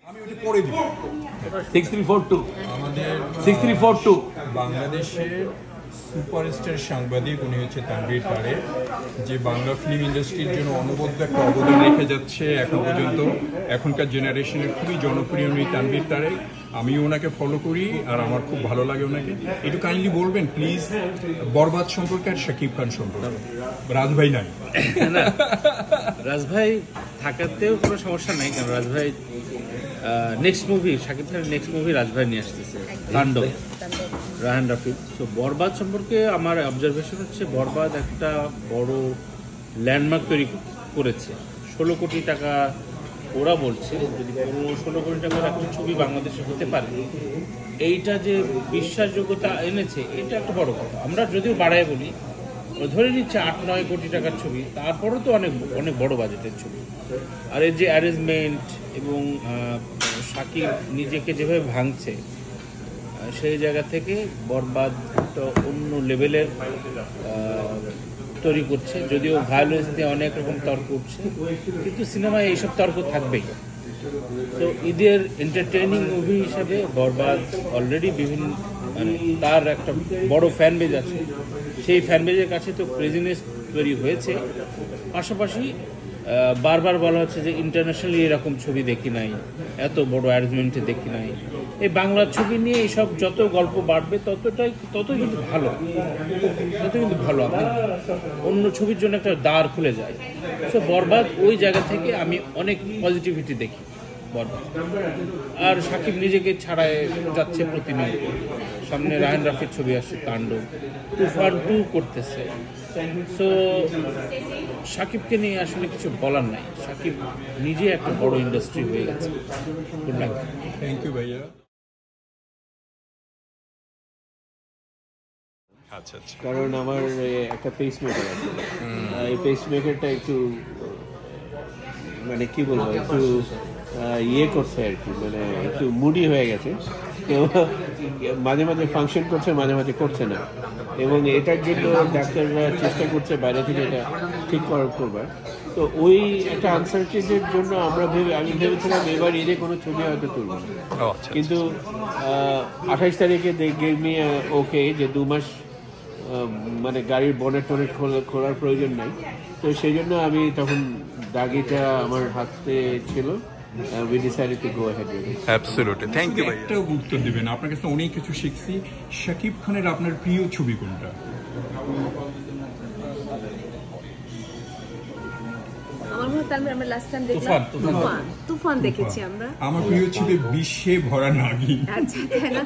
আমি ওটা পড়ে দিব 6342 আমাদের 6342 বাংলাদেশের সুপারস্টার সাংবাদিক উনি হচ্ছে তানভীর তারেক, যে বাংলা ফিল্ম ইন্ডাস্ট্রির জন্য অনবদ্য একটা অবদান রেখে যাচ্ছে এখন পর্যন্ত। এখনকার জেনারেশনের খুবই জনপ্রিয় উনি তানভীর তারেক। আমিও ওনাকে ফলো করি আর আমার খুব ভালো লাগে ওনাকে। একটু কাইন্ডলি বলবেন প্লিজ বরবাদ সম্পর্কে আর শাকিব খান সম্পর্কে। রাজভাই নাই না, রাজভাই থাকাতেও কোনো সমস্যা নাই, কারণ রাজভাই নেক্সট মুভি, শাকিব খানের নেক্সট মুভি রাজভাই নিয়ে আসতেছে, তাণ্ডব, রায়হান রাফি। তো বরবাদ সম্পর্কে আমার অবজারভেশন হচ্ছে বরবাদ একটা বড় ল্যান্ডমার্ক তৈরি করেছে। 16 কোটি টাকা ওরা বলছে, যদি 16 কোটি টাকার একটা ছবি বাংলাদেশে হতে পারে, এইটা যে বিশ্বাসযোগ্যতা এনেছে, এটা একটা বড় কথা। আমরা যদিও বাড়ায় বলি, ধরে নিচ্ছে 8-9 কোটি টাকার ছবি, তারপরেও তো অনেক অনেক বড় বাজেটের ছবি। আর এর যে অ্যারেঞ্জমেন্ট এবং শাকিব নিজেকে যেভাবে ভাঙছে, সেই জায়গা থেকে বরবাদ একটা অন্য লেভেলের তৈরি করছে। যদিও ভায়োলেন্স দিয়ে অনেক রকম তর্ক উঠছে, কিন্তু সিনেমায় এইসব তর্ক থাকবেই। তো ঈদের এন্টারটেইনিং মুভি হিসাবে বরবাদ অলরেডি বিভিন্ন মানে তার একটা বড় ফ্যান বেজ আছে, সেই ফ্যান বেজের কাছে তো ক্রেজিনেস তৈরি হয়েছে। পাশাপাশি বারবার বলা হচ্ছে যে ইন্টারন্যাশনালি এরকম ছবি দেখি নাই, এত বড় অ্যারেঞ্জমেন্টে দেখি নাই। এই বাংলা ছবি নিয়ে এইসব যত গল্প বাড়বে তত কিন্তু ভালো, অন্য ছবির জন্য একটা দ্বার খুলে যায়। সো বরবাদ ওই জায়গা থেকে আমি অনেক পজিটিভিটি দেখি বরবাদ। আর শাকিব নিজেকে ছাড়ায় যাচ্ছে প্রতিনিয়ত। সামনে রায়হান রাফির ছবি আসছে, তাণ্ডব, তুফান 2 করতেছে। সো শাকিবকে নিয়ে আসলে কিছু বলার নাই, শাকিব নিজে একটা বড় ইন্ডাস্ট্রি হয়ে গেছে। Good night. থ্যাংক ইউ ভাইয়া। আচ্ছা আচ্ছা, কারণ আমার একটা পেসমেকার আছে, এই পেসমেকারটা একটু মানে কি বলবো, একটু ইয়ে করছে আর কি, মানে একটু মুডি হয়ে গেছে। তো মাঝে মাঝে ফাংশন করছে, মাঝে মাঝে করছে না, এবং এটার জন্য ডাক্তাররা চেষ্টা করছে বাইরে থেকে এটা ঠিক করবার। তো ওই একটা আনসার্টেনিটির জন্য আমি ভেবেছিলাম এবার ঈদে কোনো ছবি হয়তো তুলব না, কিন্তু 28 তারিখে ওকে যে 2 মাস মানে গাড়ির বনেট টনেট খোলার প্রয়োজন নেই। তো সেই জন্য আমি তখন দাগিটা আমার হাতে ছিল। We decided to go ahead with it. Absolutely. Thank you. একটা উত্তর দিবেন, আপনার কাছে অনেক কিছু শিখছি। শাকিব খানের আপনার প্রিয় ছবি কোনটা? আমার মনে হয় আমরা লাস্ট টাইম দেখলাম তুফান দেখেছি আমরা। আমার প্রিয় ছবি বিশ্বে ভরা নাগিন। আচ্ছা, তাই না?